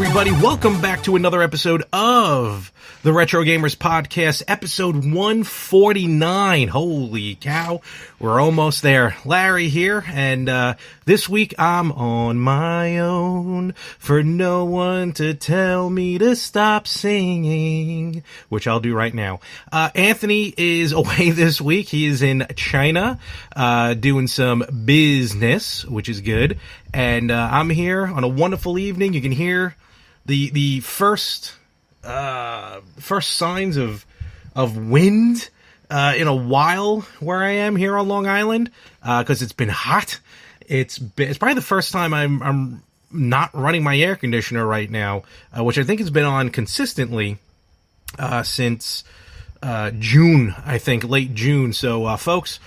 everybody. Welcome back to another episode of the Retro Gamers Podcast, episode 149. Holy cow, we're almost there. Larry here, and this week I'm on my own, for no one to tell me to stop singing, which I'll do right now. Anthony is away this week. He is in China, doing some business, which is good, and I'm here on a wonderful evening. You can hear the first signs of wind in a while where I am here on Long Island, because it's been hot. It's probably the first time I'm not running my air conditioner right now, which I think has been on consistently since June, I think, late June. So folks,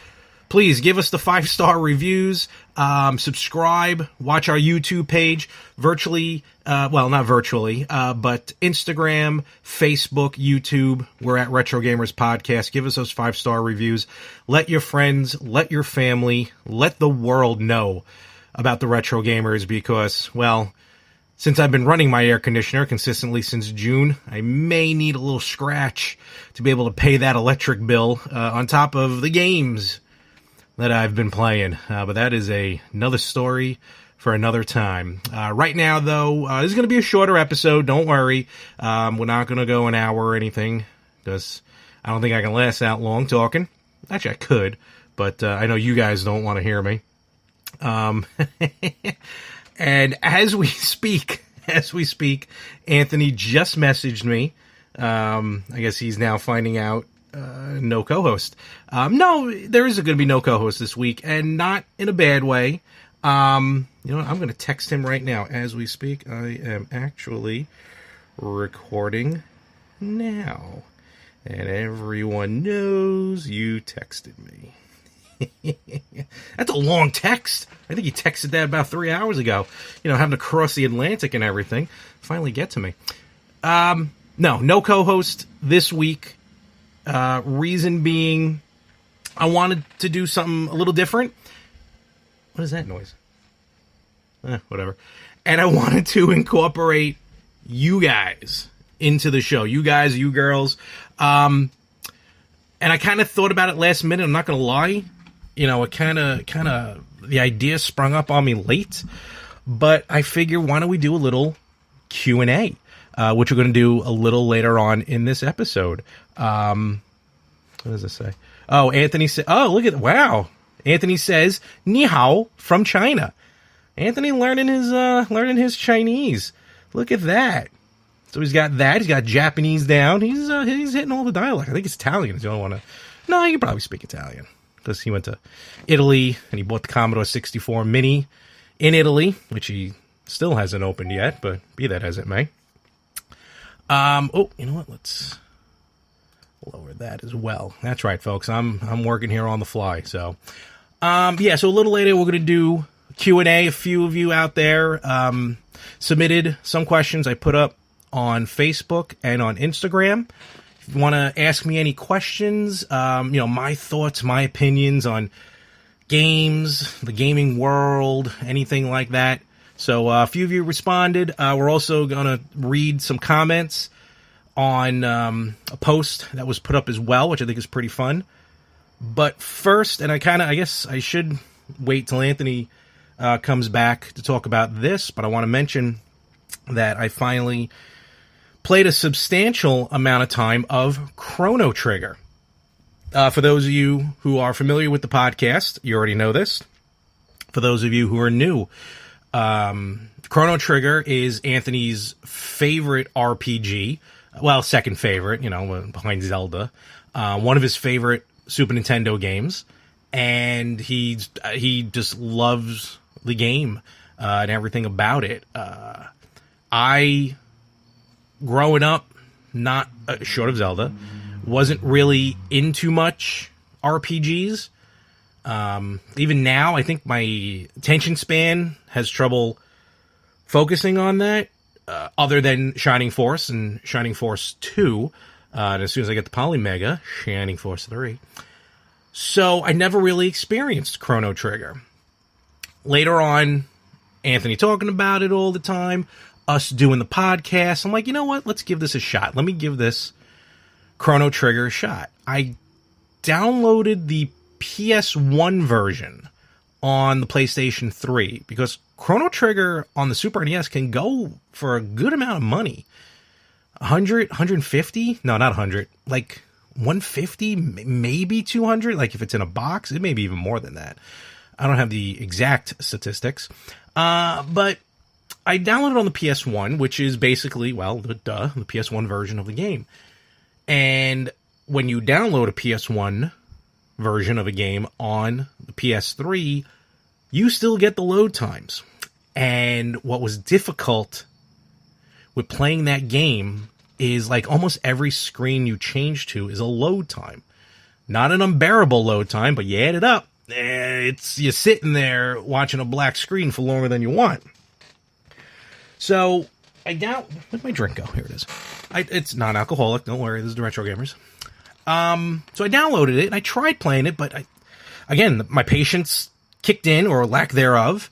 please give us the 5-star reviews, subscribe, watch our YouTube page, virtually, well, not virtually, but Instagram, Facebook, YouTube. We're at Retro Gamers Podcast. Give us those 5-star reviews. Let your friends, let your family, let the world know about the Retro Gamers because, well, since I've been running my air conditioner consistently since June, I may need a little scratch to be able to pay that electric bill on top of the games that I've been playing, but that is another story for another time. Right now, though, this is going to be a shorter episode. Don't worry. We're not going to go an hour or anything, because I don't think I can last that long talking. Actually, I could, but I know you guys don't want to hear me. And as we speak, Anthony just messaged me. I guess he's now finding out no co-host. No, there is going to be no co-host this week, and not in a bad way. You know what? I'm going to text him right now as we speak. I am actually recording now, and everyone knows you texted me. That's a long text. I think he texted that about 3 hours ago. You know, having to cross the Atlantic and everything. Finally get to me. No co-host this week. Reason being, I wanted to do something a little different. What is that noise? Whatever. And I wanted to incorporate you guys into the show. You guys, you girls. And I kind of thought about it last minute. I'm not going to lie. You know, it kind of, the idea sprung up on me late. But I figure, why don't we do a little Q&A? Which we're going to do a little later on in this episode. What does it say? Oh, Anthony said, oh, look at, wow. Anthony says, ni hao from China. Anthony learning his Chinese. Look at that. So he's got that. He's got Japanese down. He's hitting all the dialect. I think it's Italian. If you don't want to, no, you can probably speak Italian because he went to Italy and he bought the Commodore 64 Mini in Italy, which he still hasn't opened yet, but be that as it may. Oh, you know what? Let's lower that as well. That's right, folks. I'm working here on the fly. So, yeah. So a little later, we're going to do Q&A. A few of you out there submitted some questions I put up on Facebook and on Instagram. If you want to ask me any questions, you know, my thoughts, my opinions on games, the gaming world, anything like that. So a few of you responded. We're also going to read some comments on a post that was put up as well, which I think is pretty fun. But first, and I guess I should wait till Anthony comes back to talk about this, but I want to mention that I finally played a substantial amount of time of Chrono Trigger. For those of you who are familiar with the podcast, you already know this. For those of you who are new, Chrono Trigger is Anthony's favorite RPG. Well, second favorite, you know, behind Zelda. One of his favorite Super Nintendo games. And he just loves the game and everything about it. I, growing up, not short of Zelda, wasn't really into much RPGs. Even now, I think my attention span has trouble focusing on that, other than Shining Force and Shining Force 2. And as soon as I get the Polymega, Shining Force 3. So I never really experienced Chrono Trigger. Later on, Anthony talking about it all the time. us doing the podcast, I'm like, you know what? Let's give this a shot. Let me give this Chrono Trigger a shot. I downloaded the PS1 version on the PlayStation 3 because Chrono Trigger on the Super NES can go for a good amount of money. 100, 150? No, not 100. Like 150, maybe 200. Like if it's in a box, it may be even more than that. I don't have the exact statistics. But I downloaded it on the PS1, which is basically, well, the PS1 version of the game. And when you download a PS1 version of a game on the PS3, you still get the load times. And what was difficult with playing that game is like almost every screen you change to is a load time. Not an unbearable load time, but you add it up, you're sitting there watching a black screen for longer than you want. So where'd my drink go? Here it is. It's non-alcoholic, don't worry, this is the Retro Gamers. So I downloaded it and I tried playing it, but again, my patience kicked in, or lack thereof.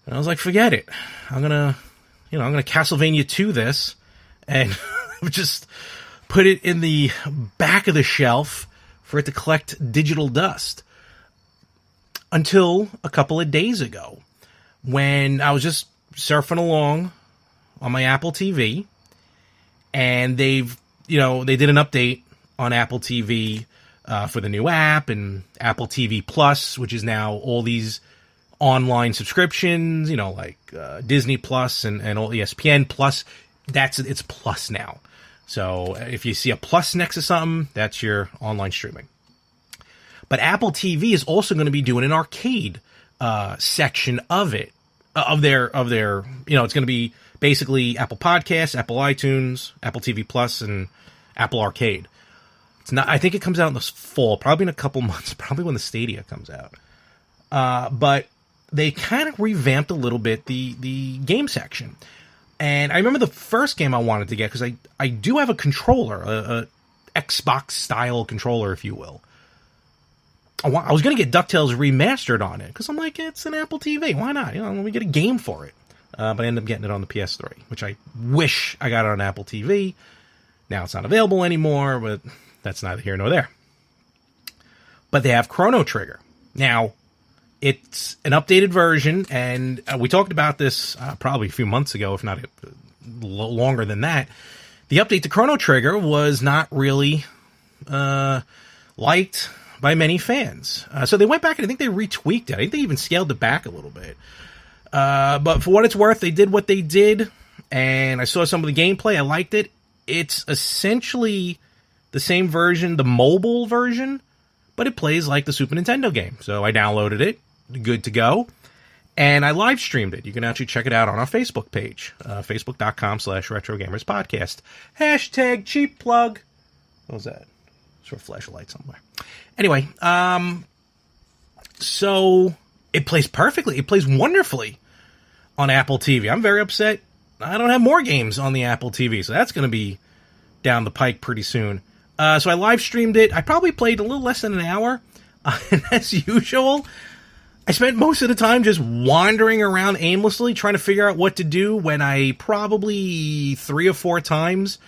And I was like, forget it. I'm gonna Castlevania 2 this, and just put it in the back of the shelf for it to collect digital dust. Until a couple of days ago, when I was just surfing along on my Apple TV, and they did an update on Apple TV for the new app and Apple TV Plus, which is now all these online subscriptions, like Disney Plus and all ESPN Plus. It's Plus now. So if you see a plus next to something, that's your online streaming. But Apple TV is also going to be doing an arcade section of it, of their it's going to be basically Apple Podcasts, Apple iTunes, Apple TV Plus, and Apple Arcade. It's not. I think it comes out in the fall, probably in a couple months, probably when the Stadia comes out. But they kind of revamped a little bit the game section. And I remember the first game I wanted to get, because I do have a controller, a Xbox-style controller, if you will. I was going to get DuckTales Remastered on it, because I'm like, it's an Apple TV. Why not? Let me get a game for it. But I ended up getting it on the PS3, which I wish I got it on Apple TV. Now it's not available anymore, but that's neither here nor there. But they have Chrono Trigger. Now, it's an updated version, and we talked about this probably a few months ago, if not longer than that. The update to Chrono Trigger was not really liked by many fans. So they went back and I think they retweaked it. I think they even scaled it back a little bit. But for what it's worth, they did what they did, and I saw some of the gameplay. I liked it. It's essentially the same version, the mobile version, but it plays like the Super Nintendo game. So I downloaded it, good to go, and I live streamed it. You can actually check it out on our Facebook page, facebook.com/RetroGamersPodcast. Hashtag cheap plug. What was that? Sort of flashlight somewhere. Anyway, so it plays perfectly. It plays wonderfully on Apple TV. I'm very upset I don't have more games on the Apple TV, so that's going to be down the pike pretty soon. So I live streamed it. I probably played a little less than an hour. And as usual, I spent most of the time just wandering around aimlessly trying to figure out what to do, when I probably 3 or 4 times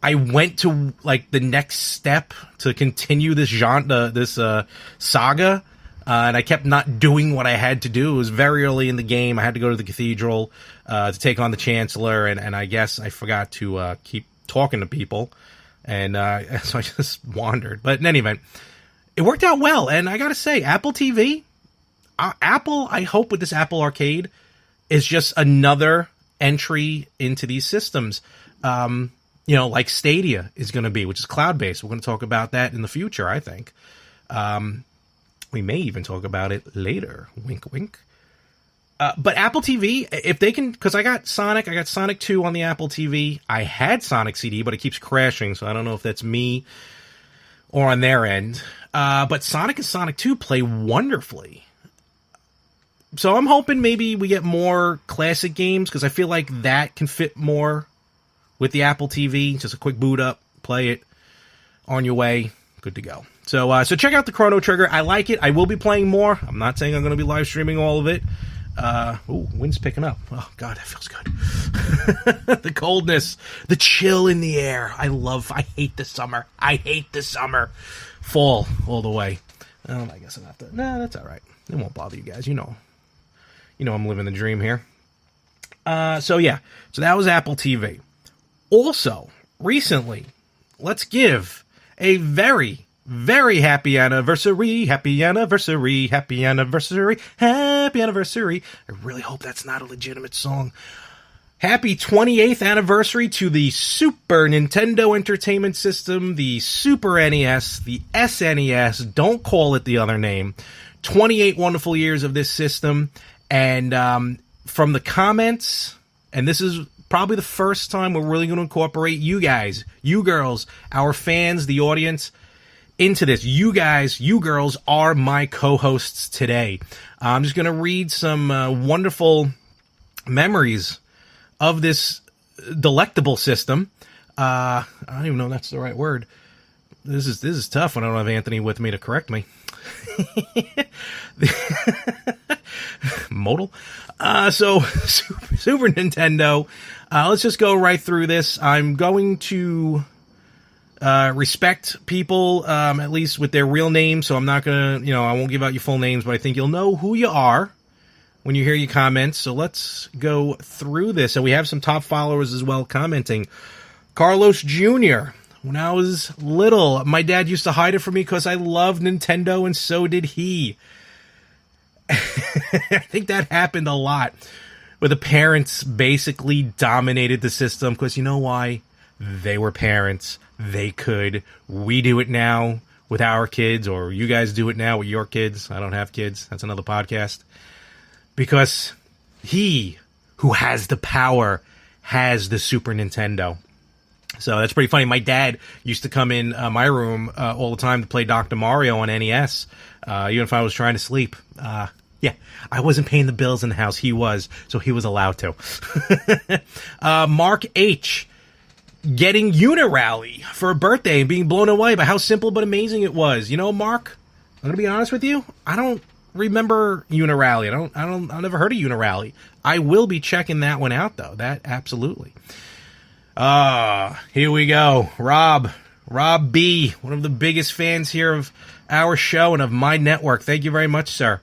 I went to like the next step to continue this saga. And I kept not doing what I had to do. It was very early in the game. I had to go to the cathedral to take on the Chancellor, and I guess I forgot to keep talking to people, and so I just wandered. But in any event, it worked out well, and I gotta say, Apple TV, Apple, I hope with this Apple Arcade, is just another entry into these systems, like Stadia is going to be, which is cloud-based. We're going to talk about that in the future, I think. We may even talk about it later. Wink, wink. But Apple TV, if they can, because I got Sonic 2 on the Apple TV. I had Sonic CD, but it keeps crashing, so I don't know if that's me or on their end. But Sonic and Sonic 2 play wonderfully. So I'm hoping maybe we get more classic games, because I feel like that can fit more with the Apple TV. Just a quick boot up, play it, on your way, good to go. So check out the Chrono Trigger. I like it. I will be playing more. I'm not saying I'm going to be live streaming all of it. Wind's picking up. Oh, God, that feels good. The coldness, the chill in the air. I hate the summer. I hate the summer. Fall all the way. I guess I'll have to. Nah, that's all right. It won't bother you guys. You know I'm living the dream here. So that was Apple TV. Also, recently, let's give a very, very happy anniversary. I really hope that's not a legitimate song. Happy 28th anniversary to the Super Nintendo Entertainment System, the Super NES, the SNES, don't call it the other name. 28 wonderful years of this system. And from the comments, and this is probably the first time we're really going to incorporate you guys, you girls, our fans, the audience, into this. You guys, you girls are my co-hosts today. I'm just going to read some wonderful memories of this delectable system. I don't even know if that's the right word. This is tough when I don't have Anthony with me to correct me. Modal. So Super Nintendo. Let's just go right through this. I'm going to respect people, at least with their real names. So I'm not gonna, I won't give out your full names, but I think you'll know who you are when you hear your comments. So let's go through this. So we have some top followers as well commenting. Carlos Jr. When I was little, my dad used to hide it from me because I loved Nintendo, and so did he. I think that happened a lot, where the parents basically dominated the system, because you know why? They were parents. They could. We do it now with our kids, or you guys do it now with your kids. I don't have kids. That's another podcast. Because he who has the power has the Super Nintendo. So that's pretty funny. My dad used to come in my room all the time to play Dr. Mario on NES, even if I was trying to sleep. I wasn't paying the bills in the house. He was, so he was allowed to. Mark H. getting Unirally for a birthday and being blown away by how simple but amazing it was. You know, Mark, I'm going to be honest with you. I don't remember Unirally. I've never heard of Unirally. I will be checking that one out, though. That absolutely. Here we go. Rob B, one of the biggest fans here of our show and of my network. Thank you very much, sir.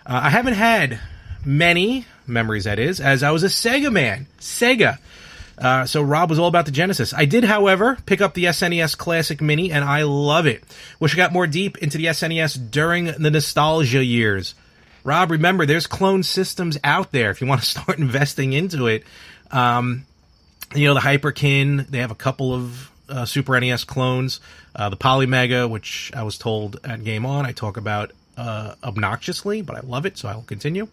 I haven't had many memories, that is, as I was a Sega man. Sega. So Rob was all about the Genesis. I did, however, pick up the SNES Classic Mini, and I love it. Wish I got more deep into the SNES during the nostalgia years. Rob, remember, there's clone systems out there if you want to start investing into it. The Hyperkin, they have a couple of Super NES clones. The Polymega, which I was told at Game On, I talk about obnoxiously, but I love it, so I will continue.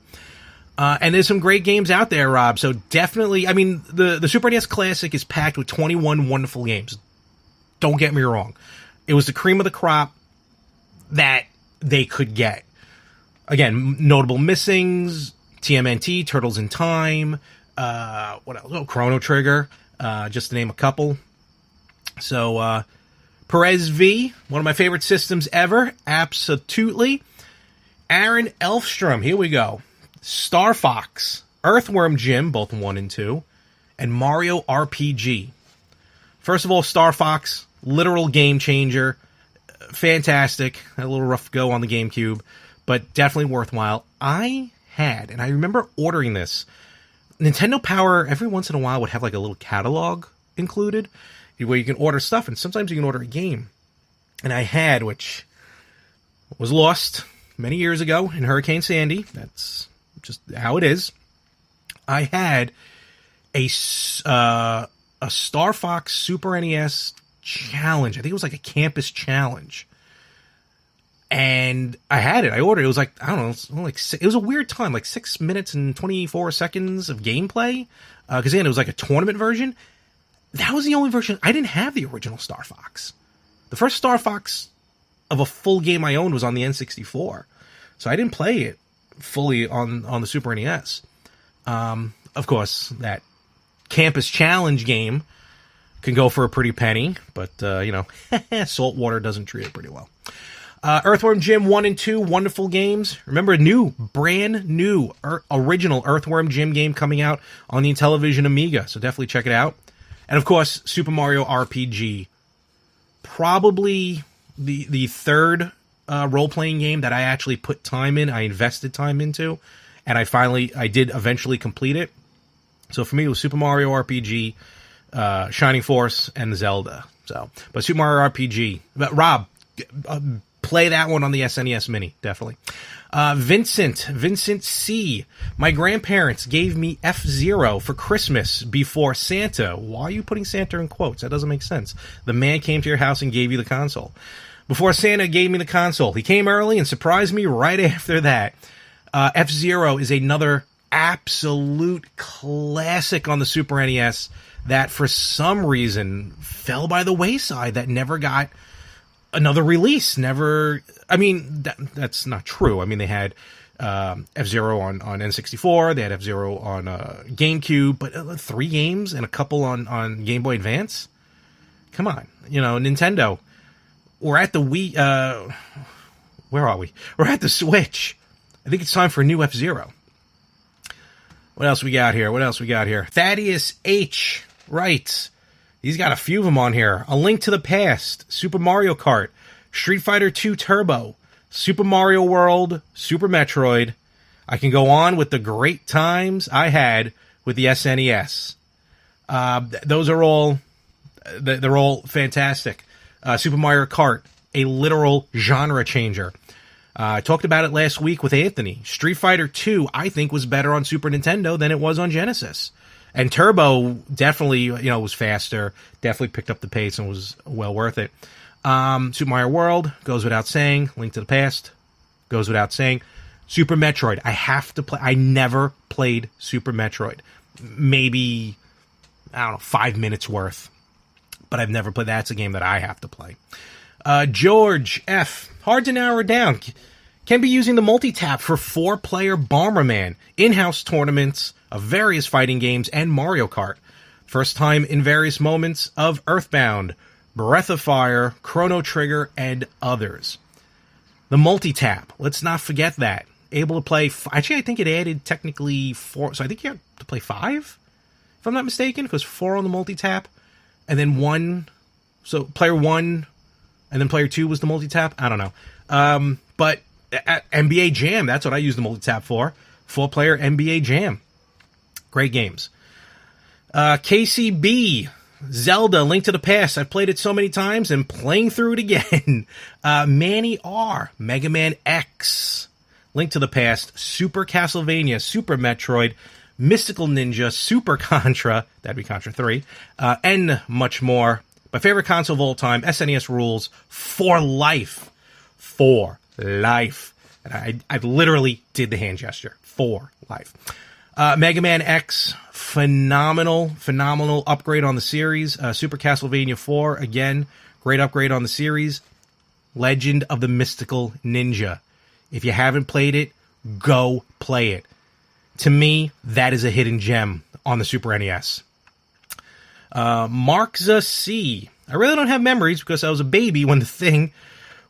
And there's some great games out there, Rob. So definitely, I mean, the Super NES Classic is packed with 21 wonderful games. Don't get me wrong. It was the cream of the crop that they could get. Again, notable missings, TMNT, Turtles in Time, what else? Oh, Chrono Trigger, just to name a couple. So, Perez V, one of my favorite systems ever. Absolutely. Aaron Elfstrom, here we go. Star Fox, Earthworm Jim, both 1 and 2, and Mario RPG. First of all, Star Fox, literal game changer. Fantastic. Had a little rough go on the GameCube, but definitely worthwhile. I had, and I remember ordering this, Nintendo Power every once in a while would have like a little catalog included where you can order stuff, and sometimes you can order a game. And I had, which was lost many years ago in Hurricane Sandy. That's just how it is. I had a Star Fox Super NES challenge. I think it was like a campus challenge. And I had it. I ordered it. It was like, I don't know, it was a weird time, like 6 minutes and 24 seconds of gameplay. Because again, it was like a tournament version. That was the only version. I didn't have the original Star Fox. The first Star Fox of a full game I owned was on the N64. So I didn't play it fully on the Super NES. Of course, that campus challenge game can go for a pretty penny, but, Saltwater doesn't treat it pretty well. Earthworm Jim 1 and 2, wonderful games. Remember, a brand new, original Earthworm Jim game coming out on the Intellivision Amiga, so definitely check it out. And, of course, Super Mario RPG. Probably the third role-playing game that I actually put time in, I invested time into, and I did eventually complete it. So for me, it was Super Mario RPG, Shining Force, and Zelda. But Super Mario RPG. But Rob, play that one on the SNES Mini, definitely. Vincent C. My grandparents gave me F-Zero for Christmas before Santa. Why are you putting Santa in quotes? That doesn't make sense. The man came to your house and gave you the console. Before Santa gave me the console. He came early and surprised me right after that. F-Zero is another absolute classic on the Super NES that for some reason fell by the wayside, that never got another release. That's not true. I mean, they had F-Zero on N64, they had F-Zero on GameCube, but 3 games and a couple on Game Boy Advance? Come on. Nintendo. We're at the Wii, where are we? We're at the Switch. I think it's time for a new F-Zero. What else we got here? Thaddeus H. writes, he's got a few of them on here. A Link to the Past, Super Mario Kart, Street Fighter II Turbo, Super Mario World, Super Metroid. I can go on with the great times I had with the SNES. Those are all, they're all fantastic. Super Mario Kart, a literal genre changer. I talked about it last week with Anthony. Street Fighter II, I think, was better on Super Nintendo than it was on Genesis. And Turbo definitely, was faster, definitely picked up the pace and was well worth it. Super Mario World, goes without saying. Link to the Past, goes without saying. Super Metroid, I have to play. I never played Super Metroid. Maybe, 5 minutes worth. But I've never played. That's a game that I have to play. George F. Hard to narrow it down. Can be using the multi-tap for 4-player Bomberman, in-house tournaments of various fighting games, and Mario Kart. First time in various moments of Earthbound, Breath of Fire, Chrono Trigger, and others. The multi-tap, let's not forget that. Able to play, actually I think it added technically 4, so I think you have to play 5, if I'm not mistaken, because 4 on the multi-tap, and then 1, so player 1, and then player 2 was the multi-tap? I don't know. But NBA Jam, that's what I use the multi-tap for. 4-player NBA Jam. Great games. KCB, Zelda, Link to the Past. I've played it so many times and playing through it again. Manny R, Mega Man X, Link to the Past, Super Castlevania, Super Metroid, Mystical Ninja, Super Contra, that'd be Contra 3, and much more. My favorite console of all time, SNES rules, for life. For life. And I literally did the hand gesture. For life. Mega Man X, phenomenal upgrade on the series. Super Castlevania 4, again, great upgrade on the series. Legend of the Mystical Ninja. If you haven't played it, go play it. To me, that is a hidden gem on the Super NES. Markza C. I really don't have memories because I was a baby when the thing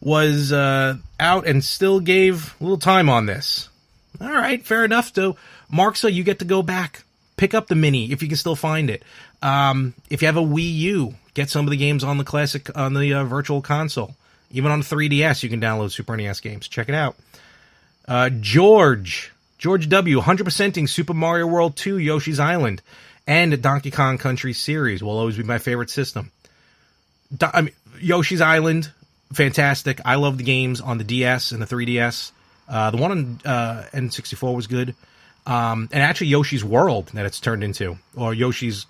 was out and still gave a little time on this. All right, fair enough. So, Markza, you get to go back. Pick up the Mini if you can still find it. If you have a Wii U, get some of the games on the Virtual Console. Even on the 3DS, you can download Super NES games. Check it out. George W. 100%ing Super Mario World 2, Yoshi's Island, and Donkey Kong Country series will always be my favorite system. Yoshi's Island, fantastic. I love the games on the DS and the 3DS. The one on N64 was good. And actually Yoshi's World that it's turned into, or Yoshi's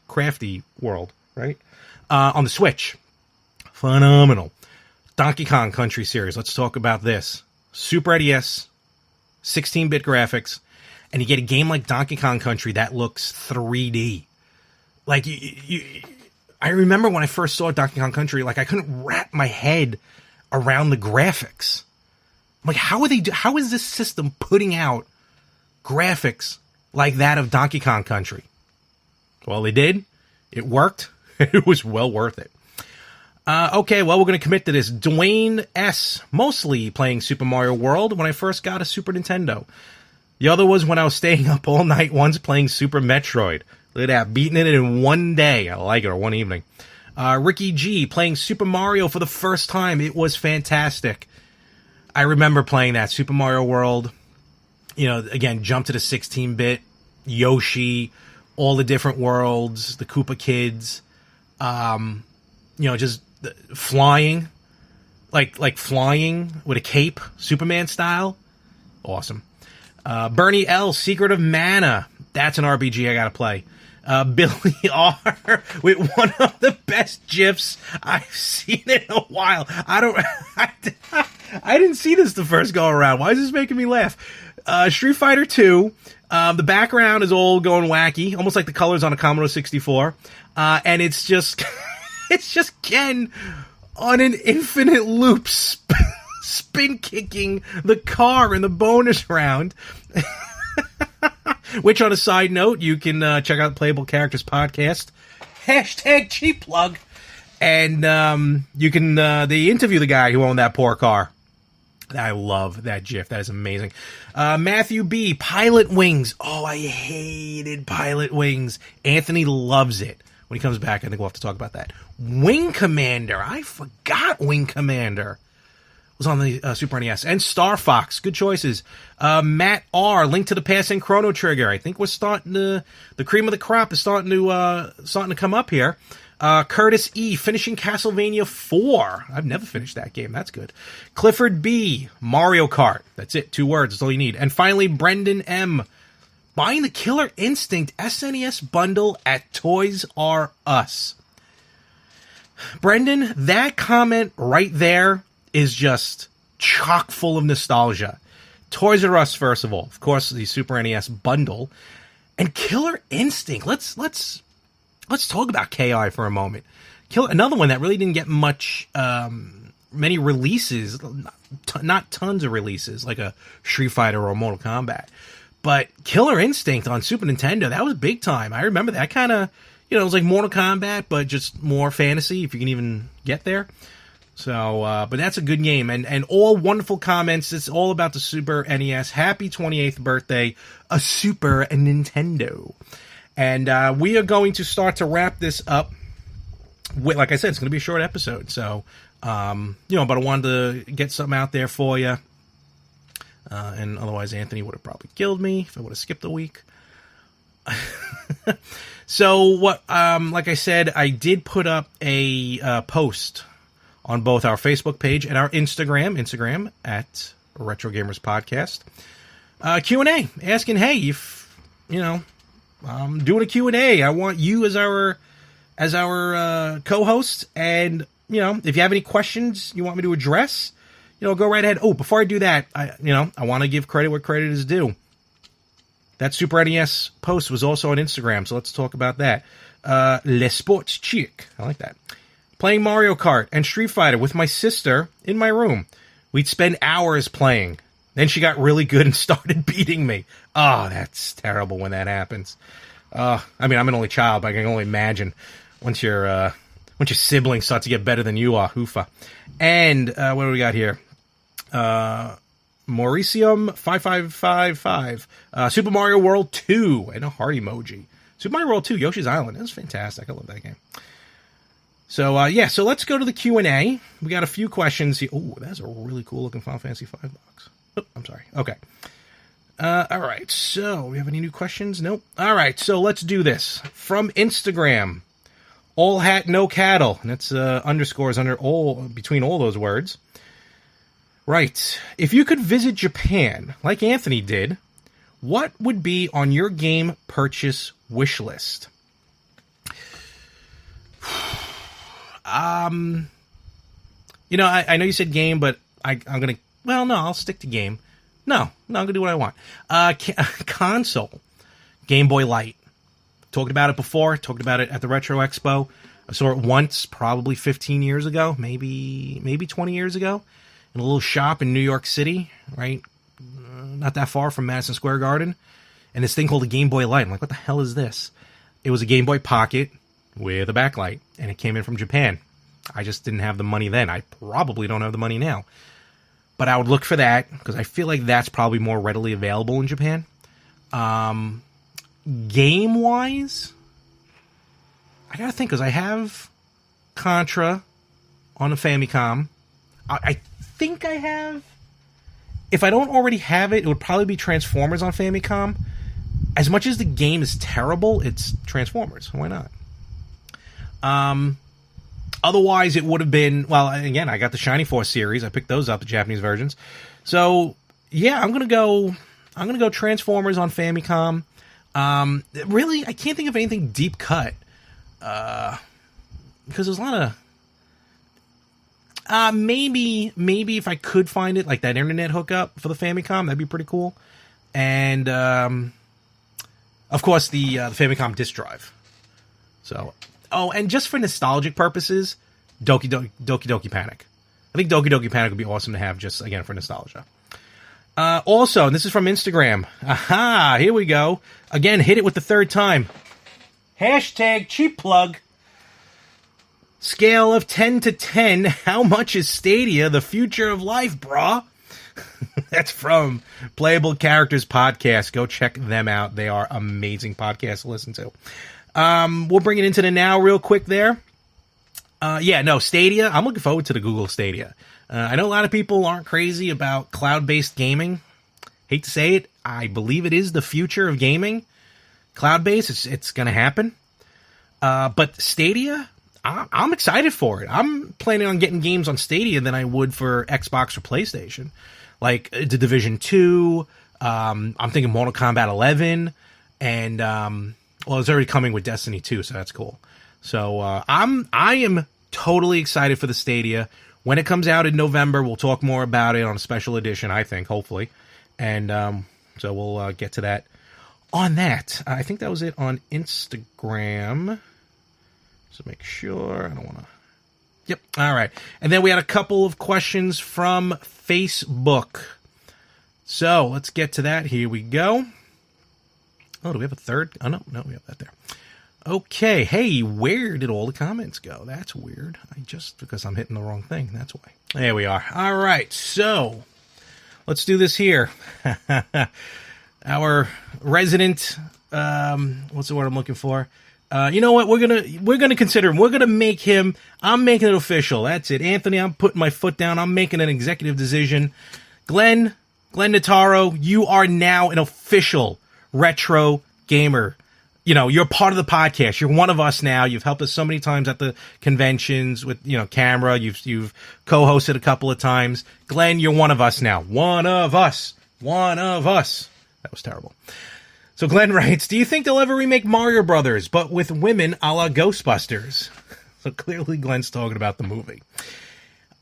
Crafty World, right? On the Switch. Phenomenal. Donkey Kong Country series, let's talk about this. Super NES, 16-bit graphics, and you get a game like Donkey Kong Country that looks 3D. Like, I remember when I first saw Donkey Kong Country, like, I couldn't wrap my head around the graphics. I'm like, how is this system putting out graphics like that of Donkey Kong Country? Well, they did. It worked. It was well worth it. Okay, well, we're going to commit to this. Dwayne S. Mostly playing Super Mario World when I first got a Super Nintendo. The other was when I was staying up all night once playing Super Metroid. Look at that, beating it in one day. I like it, or one evening. Ricky G. playing Super Mario for the first time. It was fantastic. I remember playing that Super Mario World. You know, again, jump to the 16-bit, Yoshi, all the different worlds, the Koopa Kids, you know, just flying, like flying with a cape, Superman style. Awesome. Bernie L. Secret of Mana. That's an RPG I gotta play. Billy R. with one of the best GIFs I've seen in a while. I didn't see this the first go around. Why is this making me laugh? Street Fighter 2. The background is all going wacky, almost like the colors on a Commodore 64. And it's just, it's just Ken on an infinite loop, spin kicking the car in the bonus round. Which, on a side note, you can check out Playable Characters Podcast. Hashtag cheap plug. And you can, they interview the guy who owned that poor car. I love that GIF. That is amazing. Matthew B. Pilot Wings. Oh, I hated Pilot Wings. Anthony loves it. When he comes back, I think we'll have to talk about that. Wing Commander. I forgot Wing Commander was on the Super NES. And Star Fox. Good choices. Matt R. Link to the Past and Chrono Trigger. I think we're starting to, the cream of the crop is starting to come up here. Curtis E. finishing Castlevania 4. I've never finished that game. That's good. Clifford B. Mario Kart. That's it. 2 words. That's all you need. And finally, Brendan M. buying the Killer Instinct SNES bundle at Toys R Us. Brendan, that comment right there is just chock full of nostalgia. Toys R Us, first of all. Of course, the Super NES bundle. And Killer Instinct. Let's talk about KI for a moment. Another one that really didn't get many releases, not tons of releases, like a Street Fighter or Mortal Kombat. But Killer Instinct on Super Nintendo, that was big time. I remember that kind of, you know, it was like Mortal Kombat, but just more fantasy, if you can even get there. So, but that's a good game. And all wonderful comments. It's all about the Super NES. Happy 28th birthday, a Super Nintendo. And we are going to start to wrap this up. Like I said, it's going to be a short episode. So, you know, but I wanted to get something out there for you. And otherwise, Anthony would have probably killed me if I would have skipped a week. So, like I said, I did put up a post on both our Facebook page and our Instagram at Retro Gamers Podcast. Q&A, asking, hey, if, you know, I'm doing a Q&A. I want you as our co-host, and, you know, if you have any questions you want me to address, you know, go right ahead. Oh, before I do that, I want to give credit where credit is due. That Super NES post was also on Instagram, so let's talk about that. Le Sports Chic. I like that. Playing Mario Kart and Street Fighter with my sister in my room. We'd spend hours playing. Then she got really good and started beating me. Oh, that's terrible when that happens. I mean, I'm an only child, but I can only imagine once your siblings start to get better than you are. Hoofa. And what do we got here? Mauricium 5555. Super Mario World 2 and a heart emoji. Super Mario World 2, Yoshi's Island. That's fantastic. I love that game. So, yeah, so let's go to the Q&A. We got a few questions here. Oh, that's a really cool looking Final Fantasy V box. Oh, I'm sorry. Okay. All right. So, we have any new questions? Nope. All right. So, let's do this. From Instagram, all hat, no cattle. And that's underscores between all those words. Right. If you could visit Japan, like Anthony did, what would be on your game purchase wish list? You know, I know you said game, but I'm going to... Well, no, I'll stick to game. No, I'm going to do what I want. Console. Game Boy Light. Talked about it before. Talked about it at the Retro Expo. I saw it once, probably 15 years ago. Maybe 20 years ago. In a little shop in New York City, right? Not that far from Madison Square Garden. And this thing called a Game Boy Light. I'm like, what the hell is this? It was a Game Boy Pocket with a backlight. And it came in from Japan. I just didn't have the money then. I probably don't have the money now. But I would look for that, because I feel like that's probably more readily available in Japan. Game-wise, I gotta think, because I have Contra on the Famicom. I think I have... If I don't already have it, it would probably be Transformers on Famicom. As much as the game is terrible, it's Transformers. Why not? Otherwise, it would have been... Well, again, I got the Shining Force series. I picked those up, the Japanese versions. So, yeah, I'm gonna go Transformers on Famicom. Really, I can't think of anything deep cut. Because there's a lot of... maybe if I could find it, like that internet hookup for the Famicom, that'd be pretty cool. And, of course, the Famicom disk drive. So, and just for nostalgic purposes, Doki Doki Panic. I think Doki Doki Panic would be awesome to have, just, again, for nostalgia. Also, and this is from Instagram. Aha, here we go. Again, hit it with the third time. Hashtag cheap plug. Scale of 10 to 10, how much is Stadia the future of life, brah? That's from Playable Characters Podcast. Go check them out. They are amazing podcasts to listen to. We'll bring it into the now real quick there. Stadia. I'm looking forward to the Google Stadia. I know a lot of people aren't crazy about cloud-based gaming. Hate to say it, I believe it is the future of gaming. Cloud-based, it's going to happen. But Stadia... I'm excited for it. I'm planning on getting games on Stadia than I would for Xbox or PlayStation. Like The Division 2, I'm thinking Mortal Kombat 11, and, it's already coming with Destiny 2, so that's cool. So, I am totally excited for the Stadia. When it comes out in November, we'll talk more about it on a special edition, I think, hopefully. And, so we'll get to that on that. I think that was it on Instagram. So make sure, I don't want to... Yep, all right. And then we had a couple of questions from Facebook. So let's get to that. Here we go. Oh, do we have a third? Oh, no, we have that there. Okay, hey, where did all the comments go? That's weird. Because I'm hitting the wrong thing, that's why. There we are. All right, so let's do this here. Our resident, what's the word I'm looking for? You know what? We're gonna consider him. We're gonna make him. I'm making it official. That's it, Anthony. I'm putting my foot down. I'm making an executive decision. Glenn Notaro, you are now an official retro gamer. You know, you're part of the podcast. You're one of us now. You've helped us so many times at the conventions with, camera. You've co-hosted a couple of times. Glenn, you're one of us now. One of us. That was terrible. So Glenn writes, do you think they'll ever remake Mario Brothers, but with women a la Ghostbusters? So clearly Glenn's talking about the movie.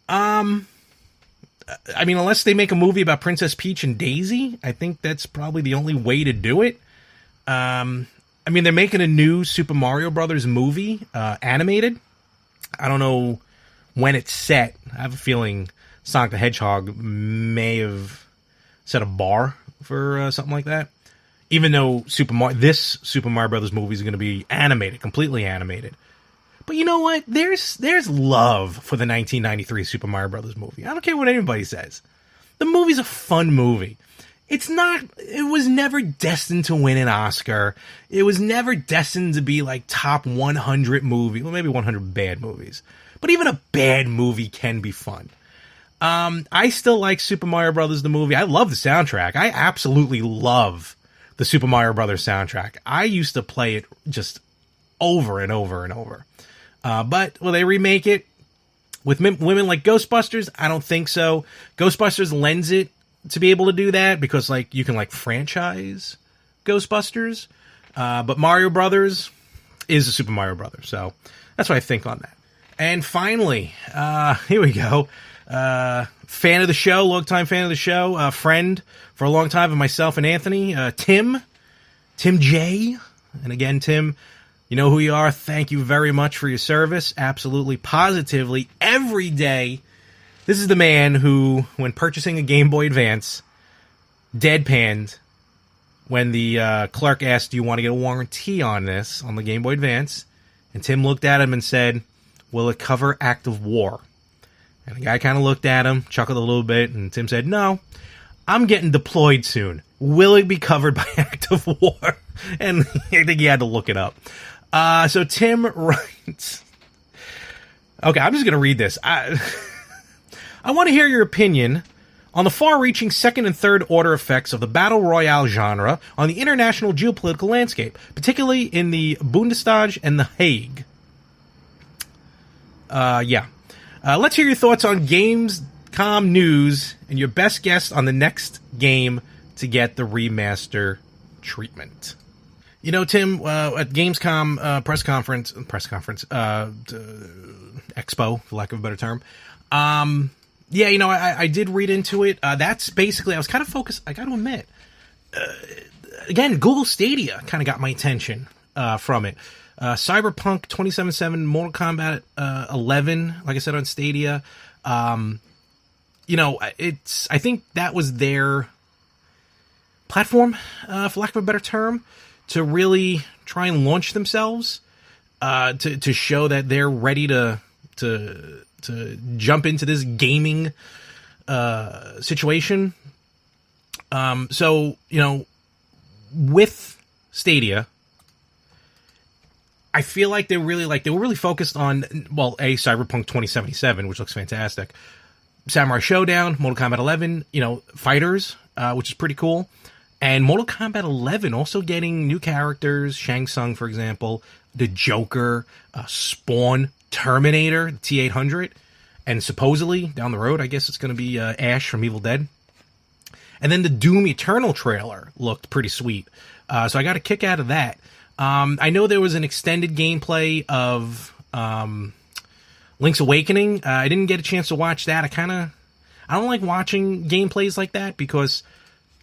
I mean, unless they make a movie about Princess Peach and Daisy, I think that's probably the only way to do it. I mean, they're making a new Super Mario Brothers movie, animated. I don't know when it's set. I have a feeling Sonic the Hedgehog may have set a bar for something like that. Even though this Super Mario Brothers movie is going to be animated, completely animated. But you know what? There's love for the 1993 Super Mario Brothers movie. I don't care what anybody says. The movie's a fun movie. It was never destined to win an Oscar. It was never destined to be like top 100 movie. Well, maybe 100 bad movies. But even a bad movie can be fun. I still like Super Mario Brothers, the movie. I love the soundtrack. I absolutely love the Super Mario Brothers soundtrack. I used to play it just over and over and over. But will they remake it with women like Ghostbusters? I don't think so. Ghostbusters lends it to be able to do that because you can franchise Ghostbusters. But Mario Brothers is a Super Mario Brothers. So that's what I think on that. And finally, here we go. Fan of the show, longtime fan of the show, friend for a long time of myself and Anthony, Tim J. And again, Tim, you know who you are. Thank you very much for your service. Absolutely, positively, every day. This is the man who, when purchasing a Game Boy Advance, deadpanned when the clerk asked, do you want to get a warranty on this, on the Game Boy Advance? And Tim looked at him and said, will it cover active war? And the guy kind of looked at him, chuckled a little bit, and Tim said, no, I'm getting deployed soon. Will it be covered by active war? And I think he had to look it up. So Tim writes... Okay, I'm just going to read this. I want to hear your opinion on the far-reaching second and third order effects of the battle royale genre on the international geopolitical landscape, particularly in the Bundestag and The Hague. Let's hear your thoughts on Gamescom news and your best guess on the next game to get the remaster treatment. You know, Tim, at Gamescom press conference, expo, for lack of a better term, yeah, you know, I did read into it. That's basically, I was kind of focused, I got to admit. Again, Google Stadia kind of got my attention from it. Cyberpunk 2077, Mortal Kombat 11, like I said, on Stadia. You know, I think that was their platform, for lack of a better term, to really try and launch themselves, to show that they're ready to jump into this gaming situation. So, you know, with Stadia, I feel like they were really focused on, well, Cyberpunk 2077, which looks fantastic, Samurai Showdown, Mortal Kombat 11, you know, fighters, which is pretty cool. And Mortal Kombat 11 also getting new characters, Shang Tsung, for example, the Joker, Spawn, Terminator, T-800, and supposedly, down the road, I guess it's going to be Ash from Evil Dead. And then the Doom Eternal trailer looked pretty sweet. So I got a kick out of that. I know there was an extended gameplay of Link's Awakening. I didn't get a chance to watch that. I don't like watching gameplays like that because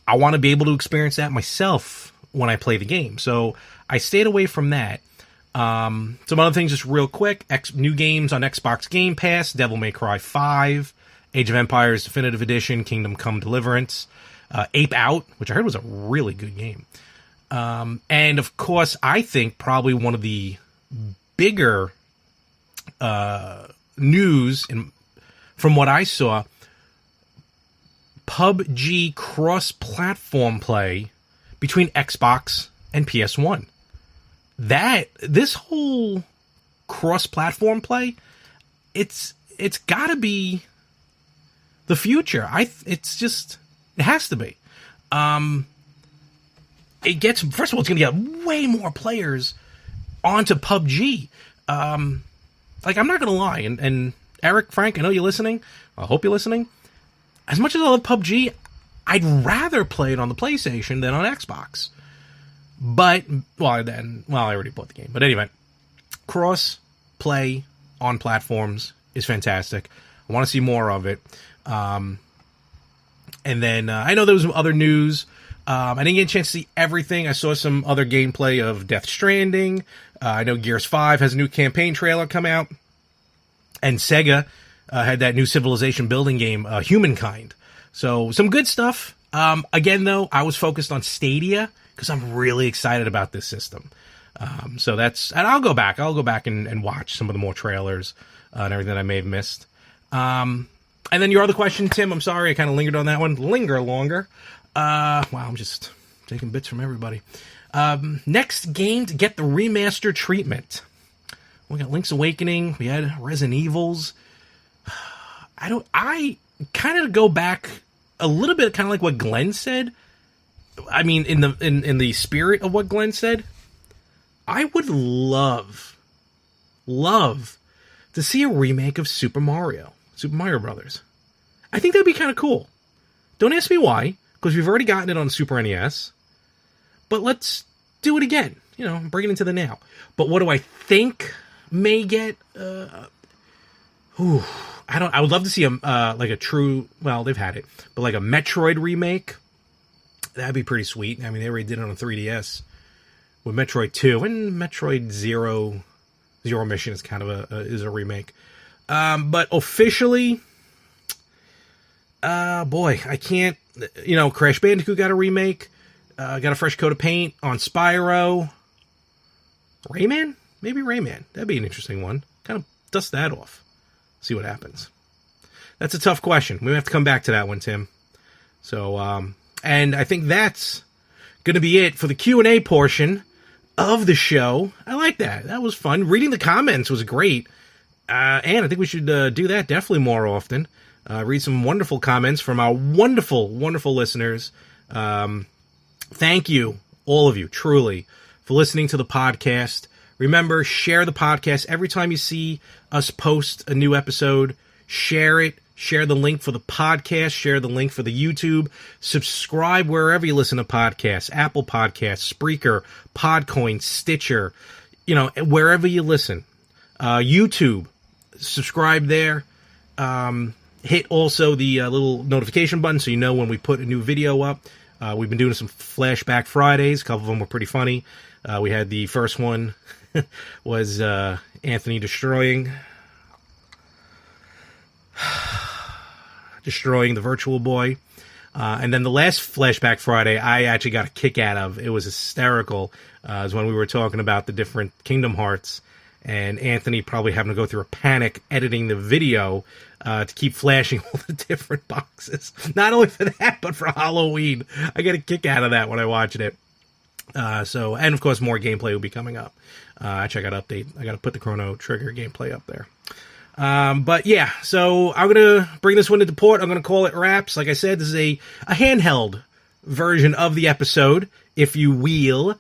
I want to be able to experience that myself when I play the game. So I stayed away from that. Some other things just real quick. New games on Xbox Game Pass. Devil May Cry 5. Age of Empires Definitive Edition. Kingdom Come Deliverance. Ape Out, which I heard was a really good game. And of course, I think probably one of the bigger news from what I saw, PUBG cross-platform play between Xbox and PS1. This whole cross-platform play, it's got to be the future. It has to be. First of all, it's going to get way more players onto PUBG. Like, I'm not going to lie, and Eric, Frank, I know you're listening. I hope you're listening. As much as I love PUBG, I'd rather play it on the PlayStation than on Xbox. But, I already bought the game. But anyway, cross-play on platforms is fantastic. I want to see more of it. And then, I know there was some other news. I didn't get a chance to see everything. I saw some other gameplay of Death Stranding. I know Gears 5 has a new campaign trailer come out. And Sega had that new Civilization building game, Humankind. So, some good stuff. Again, though, I was focused on Stadia because I'm really excited about this system. So that's... And I'll go back and watch some of the more trailers and everything that I may have missed. And then your other question, Tim, I'm sorry, I kind of lingered on that one. Linger longer. Wow, I'm just taking bits from everybody. Next game to get the remaster treatment. We got Link's Awakening. We had Resident Evils. I kind of go back a little bit, kind of like what Glenn said. I mean, in the spirit of what Glenn said, I would love to see a remake of Super Mario Brothers. I think that'd be kind of cool. Don't ask me why, because we've already gotten it on Super NES. But let's do it again. You know, bring it into the now. But what do I think may get? I would love to see like a true. Well, they've had it, but like a Metroid remake. That'd be pretty sweet. I mean, they already did it on 3DS with Metroid 2 and Metroid Zero Mission is kind of a remake. But officially, boy, I can't. You know, Crash Bandicoot got a remake. Got a fresh coat of paint on Spyro. Rayman? Maybe Rayman. That'd be an interesting one. Kind of dust that off. See what happens. That's a tough question. We have to come back to that one, Tim. So, and I think that's going to be it for the Q&A portion of the show. I like that. That was fun. Reading the comments was great. And I think we should do that definitely more often. Read some wonderful comments from our wonderful, wonderful listeners. Thank you, all of you, truly, for listening to the podcast. Remember, share the podcast. Every time you see us post a new episode, share it. Share the link for the podcast. Share the link for the YouTube. Subscribe wherever you listen to podcasts. Apple Podcasts, Spreaker, Podcoin, Stitcher. Wherever you listen. YouTube. Subscribe there. Hit also the little notification button so you know when we put a new video up. We've been doing some Flashback Fridays. A couple of them were pretty funny. We had the first one was Anthony destroying the Virtual Boy. And then the last Flashback Friday, I actually got a kick out of. It was hysterical. It was when we were talking about the different Kingdom Hearts, and Anthony probably having to go through a panic editing the video to keep flashing all the different boxes. Not only for that, but for Halloween. I get a kick out of that when I watched it. And of course, more gameplay will be coming up. Actually, I got to put the Chrono Trigger gameplay up there. But yeah, so I'm going to bring this one into port. I'm going to call it wraps. Like I said, this is a handheld version of the episode, if you will.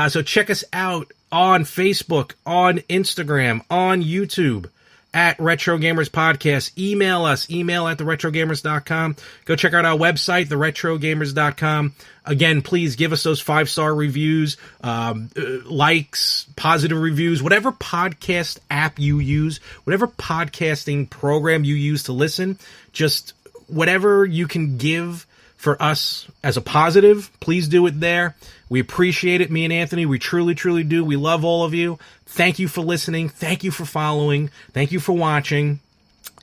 So check us out on Facebook, on Instagram, on YouTube, at Retro Gamers Podcast. Email us, email@theretrogamers.com. Go check out our website, theretrogamers.com. Again, please give us those 5-star reviews, likes, positive reviews, whatever podcast app you use, whatever podcasting program you use to listen, just whatever you can give for us as a positive, please do it there. We appreciate it, me and Anthony. We truly, truly do. We love all of you. Thank you for listening. Thank you for following. Thank you for watching.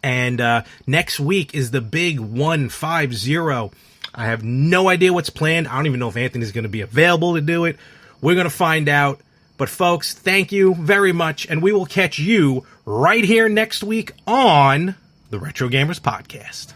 And next week is the big 150. I have no idea what's planned. I don't even know if Anthony's going to be available to do it. We're going to find out. But folks, thank you very much. And we will catch you right here next week on the Retro Gamers Podcast.